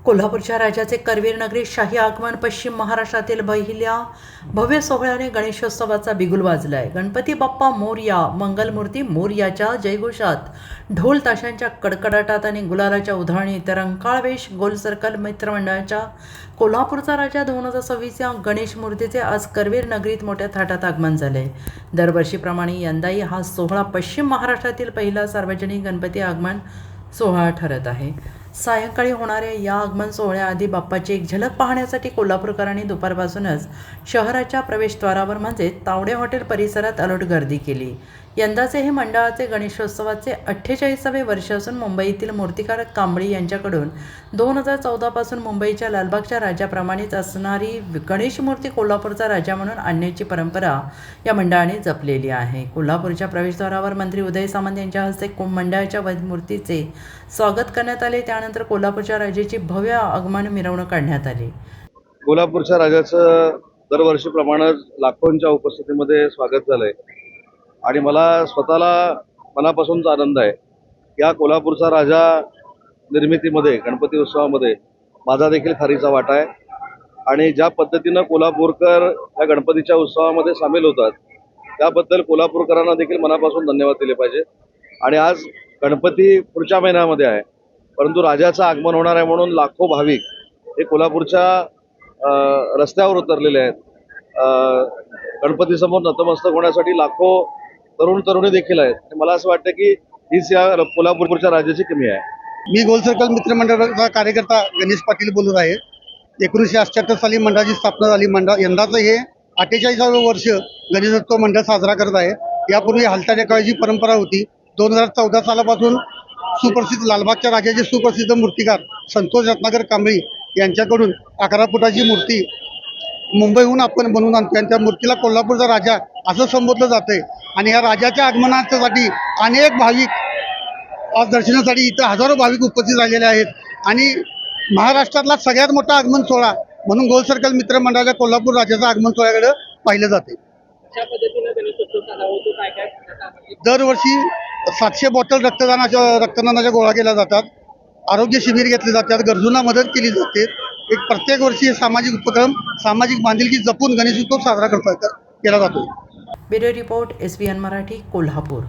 कोल्हापूरच्या राजाचे करवीर नगरीत शाही आगमन. पश्चिम महाराष्ट्रातील पहिल्या भव्य सोहळ्याने गणेशोत्सवाचा बिगुल वाजलाय. गणपती बाप्पा मोरया, मंगलमूर्ती मोरयाच्या जयघोषात, ढोल ताशांच्या कडकडाटात आणि गुलालाच्या उधळणीत रंकाळ वेश गोल सर्कल मित्रमंडळाच्या कोल्हापूरचा राजा 2026 या गणेश मूर्तीचे आज करवीर नगरीत मोठ्या थाटात आगमन झाले. दरवर्षीप्रमाणे यंदाही हा सोहळा पश्चिम महाराष्ट्रातील पहिला सार्वजनिक गणपती आगमन सोहळा ठरत आहे. सायंकाळी होणाऱ्या या आगमन सोहळ्याआधी बाप्पाची एक झलक पाहण्यासाठी कोल्हापूरकरांनी दुपारपासूनच शहराच्या प्रवेशद्वारावर म्हणजे तावडे हॉटेल परिसरात अलोट गर्दी केली. यंदाचे हे मंडळाचे गणेशोत्सवाचे 48वे वर्ष असून मुंबईतील मूर्तिकार कांबळी यांच्याकडून 2014 पासून मुंबईच्या लालबागच्या राजाप्रमाणेच असणारी गणेश मूर्ती कोल्हापूरचा राजा म्हणून आणण्याची परंपरा या मंडळाने जपलेली आहे. कोल्हापूरच्या प्रवेशद्वारावर मंत्री उदय सामंत यांच्या हस्ते मंडळाच्या मूर्तीचे स्वागत करण्यात आले. त्यानंतर कोल्हापूरच्या राजाची भव्य आगमन मिरवणूक काढण्यात आली. कोल्हापूरच्या राजाचं दरवर्षीप्रमाणे लाखोंच्या उपस्थितीमध्ये स्वागत झालंय आणि मला स्वतःला मनापासूनचा आनंद आहे. या कोल्हापूरचा राजा निर्मितीमध्ये, गणपती उत्सवामध्ये माझा देखील खारीचा वाटा आहे आणि ज्या पद्धतीनं कोल्हापूरकर या गणपतीच्या उत्सवामध्ये सामील होतात त्याबद्दल कोल्हापूरकरांना देखील मनापासून धन्यवाद दिले पाहिजे. आणि आज गणपती पुढच्या महिन्यामध्ये आहे, परंतु राजाचं आगमन होणार आहे म्हणून लाखो भाविक हे कोल्हापूरच्या रस्त्यावर उतरलेले आहेत. गणपतीसमोर नतमस्तक होण्यासाठी लाखो तरुण तरुणी देखील आहेत. मला असं वाटतं की हीच या कोल्हापूरच्या राजाची कमी आहे. मी गोल सर्कल मित्रमंडळाचा कार्यकर्ता गणेश पाटील बोलत आहे. 1978 साली मंडळाची स्थापना झाली. यंदाचं हे 48वे वर्ष गणेशोत्सव मंडळ साजरा करत आहे. यापूर्वी हलत्या टेकवायची परंपरा होती. 2014 सालापासून सुप्रसिद्ध लालबागच्या राजाचे सुप्रसिद्ध मूर्तिकार संतोष रत्नाकर कांबळी यांच्याकडून 11 फुटाची मूर्ती मुंबईहून आपण बनवून आणतो आणि त्या मूर्तीला कोल्हापूरचा राजा असं संबोधलं जातंय. आणि या राजाच्या आगमनासाठी अनेक भाविक आज दर्शनासाठी इथं हजारो भाविक उपस्थित राहिलेले आहेत. आणि महाराष्ट्रातला सगळ्यात मोठा आगमन सोहळा म्हणून गोल सर्कल मित्रमंडळाच्या कोल्हापूर राजाचा आगमन सोहळ्याकडे पाहिलं जाते. दरवर्षी 700 बॉटल रक्तदानाच्या गोळा केल्या जातात. आरोग्य शिबिर घेतले जातात. गरजूंना मदत केली जाते. एक प्रत्येक वर्षी सामाजिक उपक्रम, सामाजिक बांधिलकी जपून गणेशोत्सव साजरा केला जातो. Bureau report, SBN Marathi, Kolhapur.